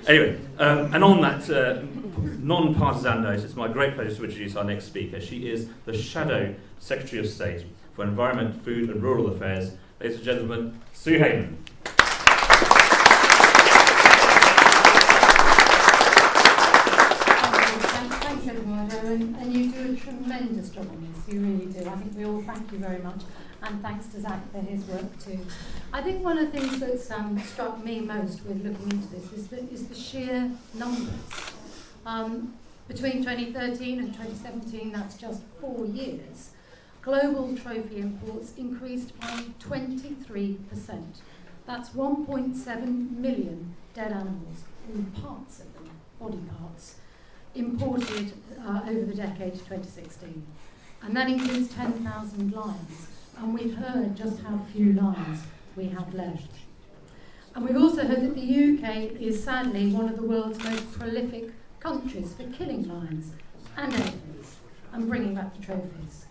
Anyway, and on that non-partisan note, it's my great pleasure to introduce our next speaker. She is the Shadow Secretary of State for Environment, Food and Rural Affairs. Ladies and gentlemen, Sue Hayman. Thanks, Eduardo, and you do a tremendous job on this, you really do. I think we all thank you very much, and thanks to Zach for his work too. I think one of the things that's struck me most with looking into this is the sheer numbers. Between 2013 and 2017, that's just 4 years, global trophy imports increased by 23%. That's 1.7 million dead animals, all parts of them, body parts, imported over the decade of 2016. And that includes 10,000 lions. And we've heard just how few lions we have left. And we've also heard that the UK is sadly one of the world's most prolific countries for killing lions and elephants and bringing back the trophies.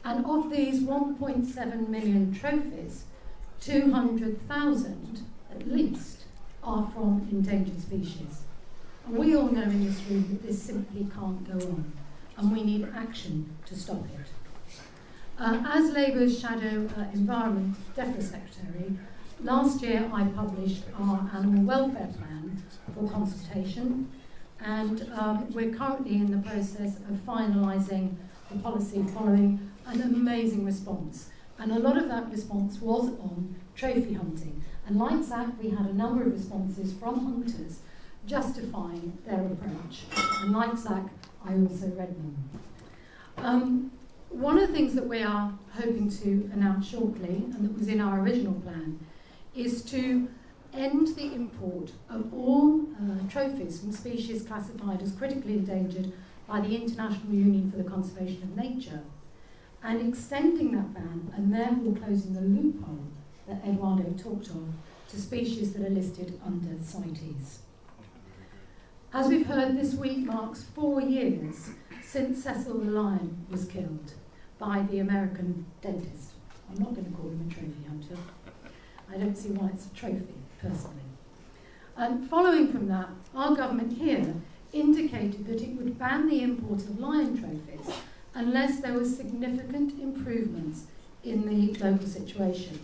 And of these 1.7 million trophies, 200,000 at least are from endangered species. And we all know in this room that this simply can't go on, and we need action to stop it. As Labour's Shadow Environment Defra Secretary, last year I published our Animal Welfare Plan for consultation, and we're currently in the process of finalising the policy following an amazing response. And a lot of that response was on trophy hunting. And like Zach, we had a number of responses from hunters justifying their approach. And like Zach, I also read them. One of the things that we are hoping to announce shortly, and that was in our original plan, is to end the import of all trophies from species classified as critically endangered by the International Union for the Conservation of Nature, and extending that ban and therefore closing the loophole that Eduardo talked of to species that are listed under CITES. As we've heard, this week marks 4 years since Cecil the lion was killed by the American dentist. I'm not going to call him a trophy hunter. I don't see why it's a trophy, personally. And following from that, our government here indicated that it would ban the import of lion trophies unless there were significant improvements in the local situation.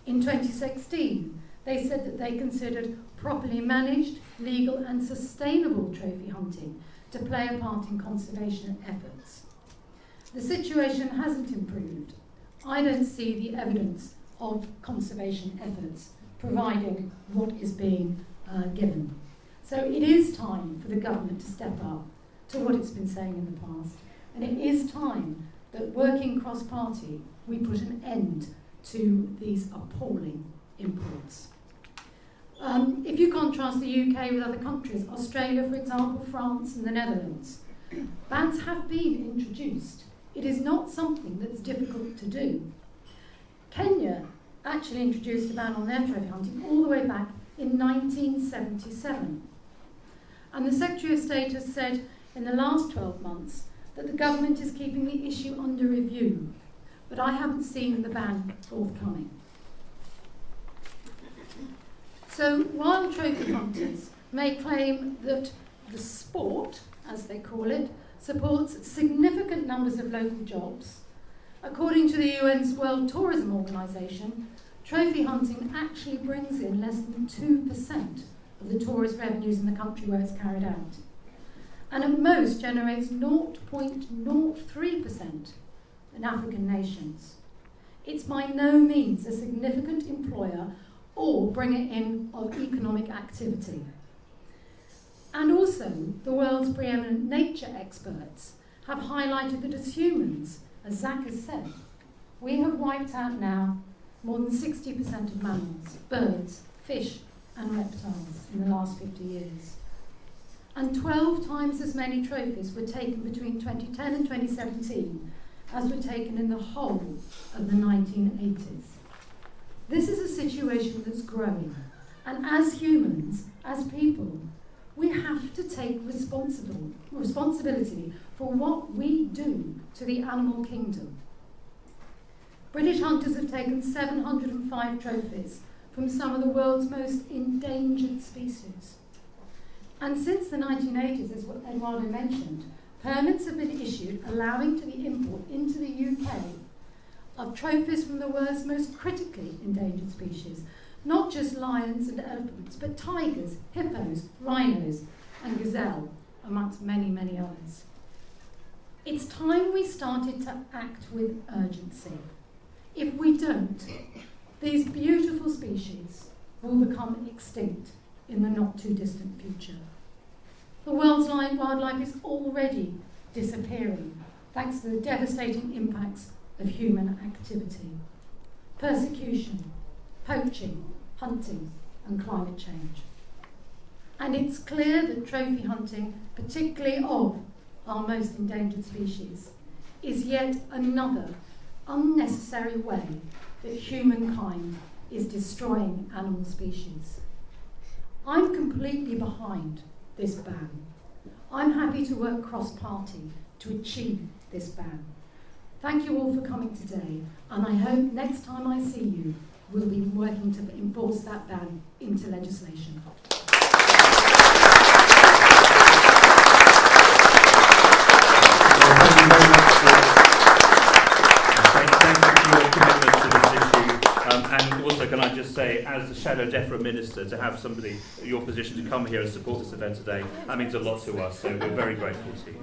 In 2016, they said that they considered properly managed, legal and sustainable trophy hunting to play a part in conservation efforts. The situation hasn't improved. I don't see the evidence of conservation efforts providing what is being given. So it is time for the government to step up to what it's been saying in the past, and it is time that working cross-party we put an end to these appalling imports. If you contrast the UK with other countries, Australia, for example, France and the Netherlands, bans have been introduced. It is not something that's difficult to do. Kenya actually introduced a ban on their trophy hunting all the way back in 1977. And the Secretary of State has said in the last 12 months that the government is keeping the issue under review, but I haven't seen the ban forthcoming. So while trophy hunters may claim that the sport, as they call it, supports significant numbers of local jobs, according to the UN's World Tourism Organization, trophy hunting actually brings in less than 2% of the tourist revenues in the country where it's carried out, and at most generates 0.03% in African nations. It's by no means a significant employer or bringer in of economic activity. And also, the world's preeminent nature experts have highlighted that as humans, as Zach has said, we have wiped out now more than 60% of mammals, birds, fish and reptiles in the last 50 years. And 12 times as many trophies were taken between 2010 and 2017 as were taken in the whole of the 1980s. This is a situation that's growing, and as humans, as people, we have to take responsibility for what we do to the animal kingdom. British hunters have taken 705 trophies from some of the world's most endangered species. And since the 1980s, as Eduardo mentioned, permits have been issued allowing to the import into the UK of trophies from the world's most critically endangered species, not just lions and elephants, but tigers, hippos, rhinos, and gazelle, amongst many, many others. It's time we started to act with urgency. If we don't, these beautiful species will become extinct in the not too distant future. The world's wildlife is already disappearing thanks to the devastating impacts of human activity, persecution, poaching, hunting, and climate change. And it's clear that trophy hunting, particularly of our most endangered species, is yet another unnecessary way that humankind is destroying animal species. I'm completely behind this ban. I'm happy to work cross-party to achieve this ban. Thank you all for coming today, and I hope next time I see you, we'll be working to enforce that ban into legislation. Thank you very much for your commitment to this issue. And also, can I just say, as the Shadow Defra Minister, to have somebody in your position to come here and support this event today, that means a lot to us, so we're very grateful to you.